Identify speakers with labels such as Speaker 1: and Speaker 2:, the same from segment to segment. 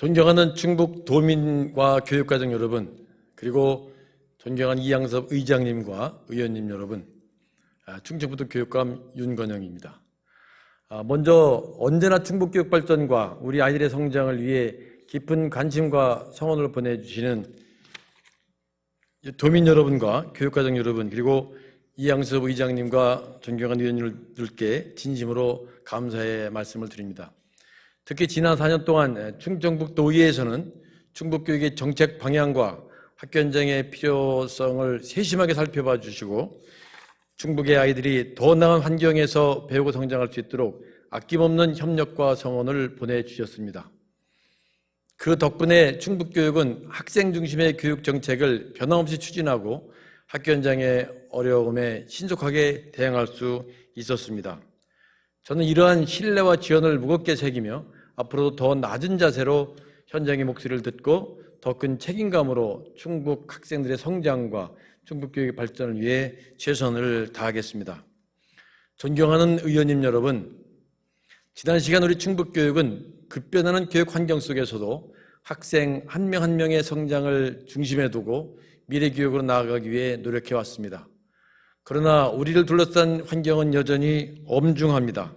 Speaker 1: 존경하는 충북 도민과 교육과정 여러분, 그리고 존경하는 이양섭 의장님과 의원님 여러분, 충청북도 교육감 윤건영입니다. 먼저 언제나 충북 교육 발전과 우리 아이들의 성장을 위해 깊은 관심과 성원을 보내주시는 도민 여러분과 교육과정 여러분, 그리고 이양섭 의장님과 존경하는 의원님들께 진심으로 감사의 말씀을 드립니다. 특히 지난 4년 동안 충청북도의회에서는 충북교육의 정책 방향과 학교 현장의 필요성을 세심하게 살펴봐 주시고 충북의 아이들이 더 나은 환경에서 배우고 성장할 수 있도록 아낌없는 협력과 성원을 보내주셨습니다. 그 덕분에 충북교육은 학생 중심의 교육 정책을 변함없이 추진하고 학교 현장의 어려움에 신속하게 대응할 수 있었습니다. 저는 이러한 신뢰와 지원을 무겁게 새기며 앞으로도 더 낮은 자세로 현장의 목소리를 듣고 더 큰 책임감으로 충북 학생들의 성장과 충북교육의 발전을 위해 최선을 다하겠습니다. 존경하는 의원님 여러분, 지난 시간 우리 충북교육은 급변하는 교육 환경 속에서도 학생 한 명 한 명의 성장을 중심에 두고 미래 교육으로 나아가기 위해 노력해 왔습니다. 그러나 우리를 둘러싼 환경은 여전히 엄중합니다.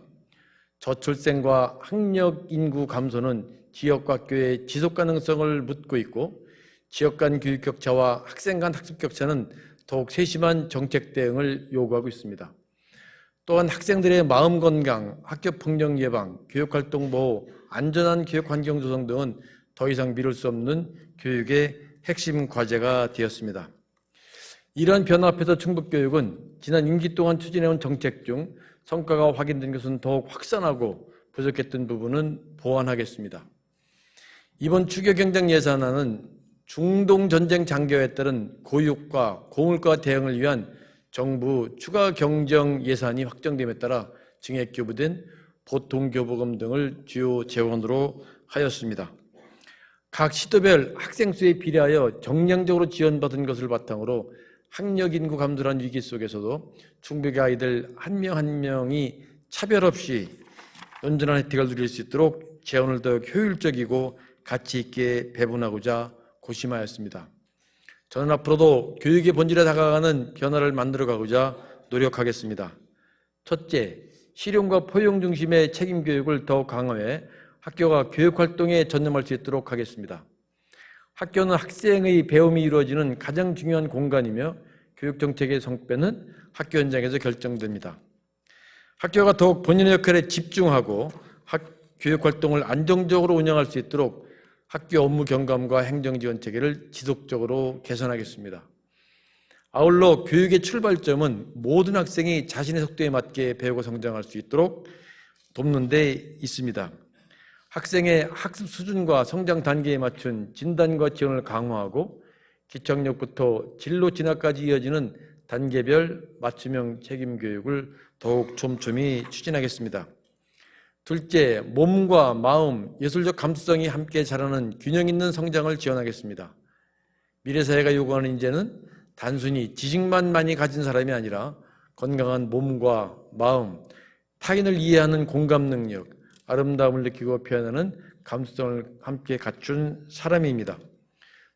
Speaker 1: 저출생과 학력 인구 감소는 지역과 학교의 지속 가능성을 묻고 있고 지역 간 교육 격차와 학생 간 학습 격차는 더욱 세심한 정책 대응을 요구하고 있습니다. 또한 학생들의 마음 건강, 학교 폭력 예방, 교육 활동 보호, 안전한 교육 환경 조성 등은 더 이상 미룰 수 없는 교육의 핵심 과제가 되었습니다. 이러한 변화 앞에서 충북교육은 지난 임기 동안 추진해온 정책 중 성과가 확인된 것은 더욱 확산하고 부족했던 부분은 보완하겠습니다. 이번 추경경정 예산안은 중동 전쟁 장기화에 따른 고육과 고물가 대응을 위한 정부 추가 경정 예산이 확정됨에 따라 증액 교부된 보통교부금 등을 주요 재원으로 하였습니다. 각 시도별 학생 수에 비례하여 정량적으로 지원받은 것을 바탕으로 학력 인구 감소란 위기 속에서도 충북의 아이들 한 명 한 명이 차별 없이 온전한 혜택을 누릴 수 있도록 재원을 더욱 효율적이고 가치 있게 배분하고자 고심하였습니다. 저는 앞으로도 교육의 본질에 다가가는 변화를 만들어가고자 노력하겠습니다. 첫째, 실용과 포용 중심의 책임 교육을 더욱 강화해 학교가 교육 활동에 전념할 수 있도록 하겠습니다. 학교는 학생의 배움이 이루어지는 가장 중요한 공간이며 교육 정책의 성패는 학교 현장에서 결정됩니다. 학교가 더욱 본인의 역할에 집중하고 교육 활동을 안정적으로 운영할 수 있도록 학교 업무 경감과 행정 지원 체계를 지속적으로 개선하겠습니다. 아울러 교육의 출발점은 모든 학생이 자신의 속도에 맞게 배우고 성장할 수 있도록 돕는 데 있습니다. 학생의 학습 수준과 성장 단계에 맞춘 진단과 지원을 강화하고 기초학력부터 진로 진학까지 이어지는 단계별 맞춤형 책임 교육을 더욱 촘촘히 추진하겠습니다. 둘째, 몸과 마음, 예술적 감수성이 함께 자라는 균형 있는 성장을 지원하겠습니다. 미래사회가 요구하는 인재는 단순히 지식만 많이 가진 사람이 아니라 건강한 몸과 마음, 타인을 이해하는 공감 능력, 아름다움을 느끼고 표현하는 감수성을 함께 갖춘 사람입니다.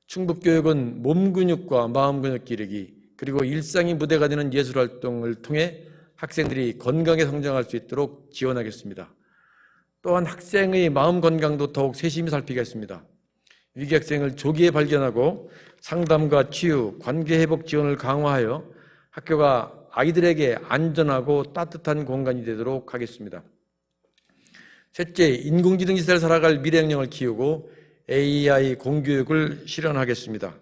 Speaker 1: 충북교육은 몸 근육과 마음 근육 기르기, 그리고 일상이 무대가 되는 예술활동을 통해 학생들이 건강하게 성장할 수 있도록 지원하겠습니다. 또한 학생의 마음 건강도 더욱 세심히 살피겠습니다. 위기 학생을 조기에 발견하고 상담과 치유, 관계 회복 지원을 강화하여 학교가 아이들에게 안전하고 따뜻한 공간이 되도록 하겠습니다. 셋째, 인공지능 시대를 살아갈 미래역량을 키우고 AI 공교육을 실현하겠습니다.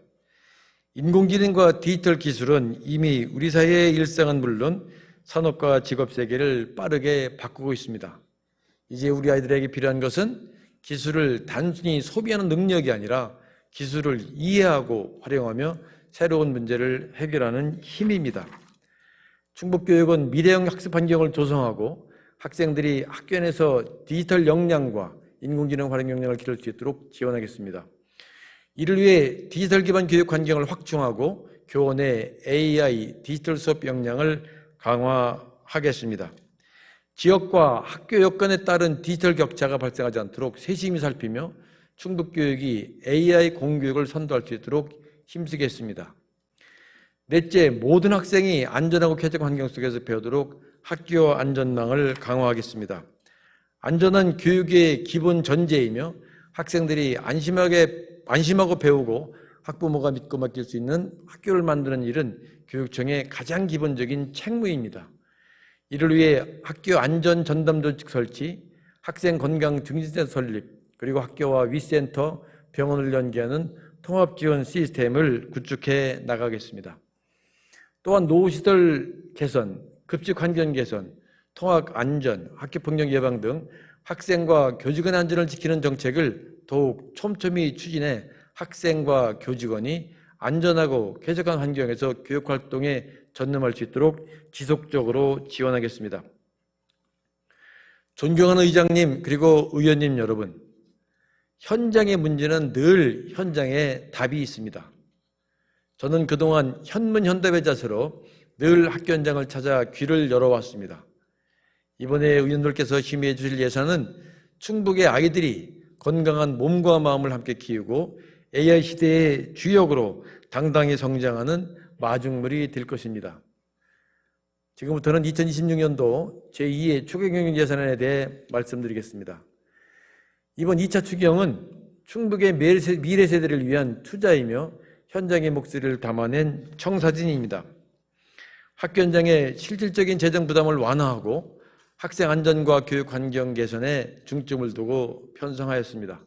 Speaker 1: 인공지능과 디지털 기술은 이미 우리 사회의 일상은 물론 산업과 직업 세계를 빠르게 바꾸고 있습니다. 이제 우리 아이들에게 필요한 것은 기술을 단순히 소비하는 능력이 아니라 기술을 이해하고 활용하며 새로운 문제를 해결하는 힘입니다. 충북교육은 미래형 학습 환경을 조성하고 학생들이 학교 안에서 디지털 역량과 인공지능 활용 역량을 기를 수 있도록 지원하겠습니다. 이를 위해 디지털 기반 교육 환경을 확충하고 교원의 AI, 디지털 수업 역량을 강화하겠습니다. 지역과 학교 여건에 따른 디지털 격차가 발생하지 않도록 세심히 살피며 충북교육이 AI 공교육을 선도할 수 있도록 힘쓰겠습니다. 넷째, 모든 학생이 안전하고 쾌적한 환경 속에서 배우도록 학교 안전망을 강화하겠습니다. 안전한 교육의 기본 전제이며 학생들이 안심하고 배우고 학부모가 믿고 맡길 수 있는 학교를 만드는 일은 교육청의 가장 기본적인 책무입니다. 이를 위해 학교 안전 전담 조직 설치, 학생 건강 증진센터 설립, 그리고 학교와 위센터, 병원을 연계하는 통합 지원 시스템을 구축해 나가겠습니다. 또한 노후시설 개선, 급식 환경 개선, 통학 안전, 학교폭력 예방 등 학생과 교직원 안전을 지키는 정책을 더욱 촘촘히 추진해 학생과 교직원이 안전하고 쾌적한 환경에서 교육활동에 전념할 수 있도록 지속적으로 지원하겠습니다. 존경하는 의장님 그리고 의원님 여러분, 현장의 문제는 늘 현장에 답이 있습니다. 저는 그동안 현문현답의 자세로 늘 학교 현장을 찾아 귀를 열어왔습니다. 이번에 의원들께서 심의해 주실 예산은 충북의 아이들이 건강한 몸과 마음을 함께 키우고 AI 시대의 주역으로 당당히 성장하는 마중물이 될 것입니다. 지금부터는 2026년도 제2의 추경경 예산안에 대해 말씀드리겠습니다. 이번 2차 추경은 충북의 미래 세대를 위한 투자이며 현장의 목소리를 담아낸 청사진입니다. 학교 현장의 실질적인 재정 부담을 완화하고 학생 안전과 교육 환경 개선에 중점을 두고 편성하였습니다.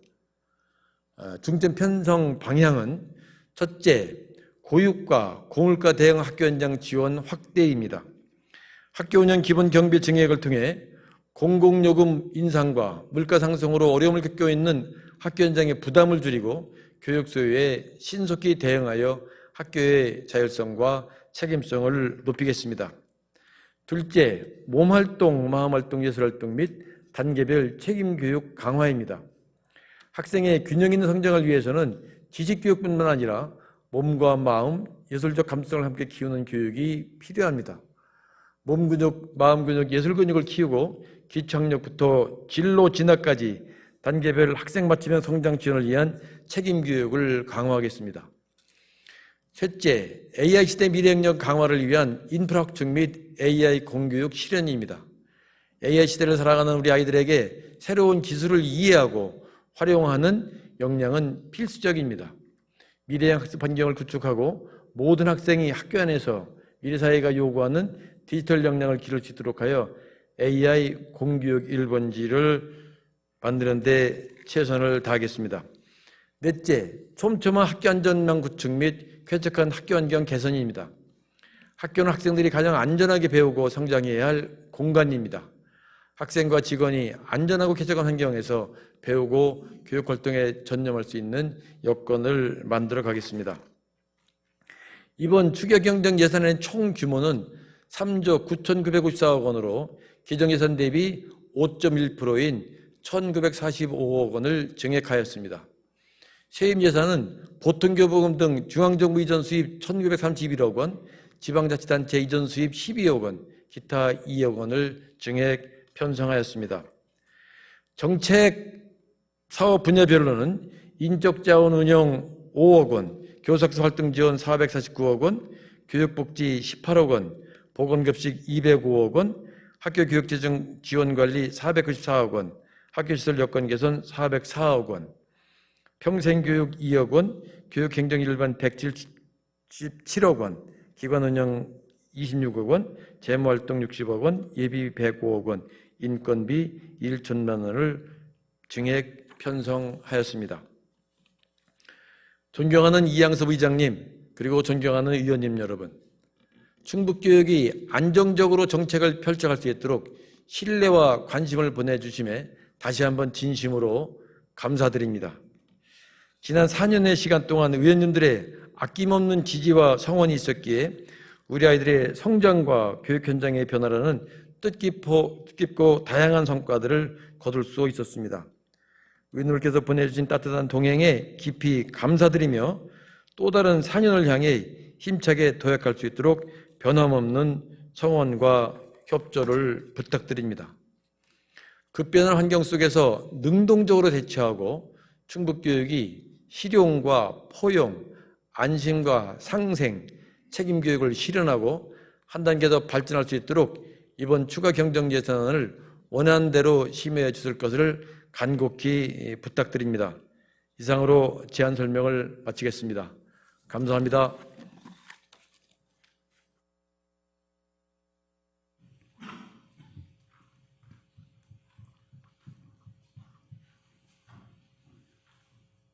Speaker 1: 중점 편성 방향은 첫째, 고유가, 고물가 대응 학교 현장 지원 확대입니다. 학교 운영 기본 경비 증액을 통해 공공요금 인상과 물가 상승으로 어려움을 겪고 있는 학교 현장의 부담을 줄이고 교육 소요에 신속히 대응하여 학교의 자율성과 책임성을 높이겠습니다. 둘째, 몸활동, 마음활동, 예술활동 및 단계별 책임교육 강화입니다. 학생의 균형 있는 성장을 위해서는 지식교육뿐만 아니라 몸과 마음, 예술적 감수성을 함께 키우는 교육이 필요합니다. 몸 근육, 마음 근육, 예술 근육을 키우고 기초학력부터 진로 진학까지 단계별 학생 맞춤형 성장 지원을 위한 책임 교육을 강화하겠습니다. 셋째, AI 시대 미래역량 강화를 위한 인프라 확충 및 AI 공교육 실현입니다. AI 시대를 살아가는 우리 아이들에게 새로운 기술을 이해하고 활용하는 역량은 필수적입니다. 미래형 학습 환경을 구축하고 모든 학생이 학교 안에서 미래 사회가 요구하는 디지털 역량을 기를 수 있도록 하여 AI 공교육 1번지를 만드는 데 최선을 다하겠습니다. 넷째, 촘촘한 학교 안전망 구축 및 쾌적한 학교 환경 개선입니다. 학교는 학생들이 가장 안전하게 배우고 성장해야 할 공간입니다. 학생과 직원이 안전하고 쾌적한 환경에서 배우고 교육활동에 전념할 수 있는 여건을 만들어 가겠습니다. 이번 추경경 예산의 총 규모는 3조 9,954억 원으로 기정예산 대비 5.1%인 1,945억 원을 증액하였습니다. 세임 예산은 보통교부금 등 중앙정부 이전 수입 1,931억 원, 지방자치단체 이전 수입 12억 원, 기타 2억 원을 증액 편성하였습니다. 정책 사업 분야별로는 인적자원 운영 5억 원, 교사학습 활동 지원 449억 원, 교육복지 18억 원, 보건급식 205억 원, 학교교육재정 지원관리 494억 원, 학교시설 여건 개선 404억 원, 평생교육 2억 원, 교육행정 일반 177억 원, 기관운영 26억 원, 재무활동 60억 원, 예비 105억 원, 인건비 1천만 원을 증액 편성하였습니다. 존경하는 이양섭 의장님, 그리고 존경하는 의원님 여러분, 충북교육이 안정적으로 정책을 펼쳐갈 수 있도록 신뢰와 관심을 보내주심에 다시 한번 진심으로 감사드립니다. 지난 4년의 시간 동안 의원님들의 아낌없는 지지와 성원이 있었기에 우리 아이들의 성장과 교육 현장의 변화라는 뜻깊고 다양한 성과들을 거둘 수 있었습니다. 의원님께서 보내주신 따뜻한 동행에 깊이 감사드리며 또 다른 4년을 향해 힘차게 도약할 수 있도록 변함없는 성원과 협조를 부탁드립니다. 급변한 환경 속에서 능동적으로 대처하고 충북교육이 실용과 포용, 안심과 상생, 책임교육을 실현하고 한 단계 더 발전할 수 있도록 이번 추가 경정 예산안을 원하는 대로 심의해 주실 것을 간곡히 부탁드립니다. 이상으로 제안 설명을 마치겠습니다. 감사합니다.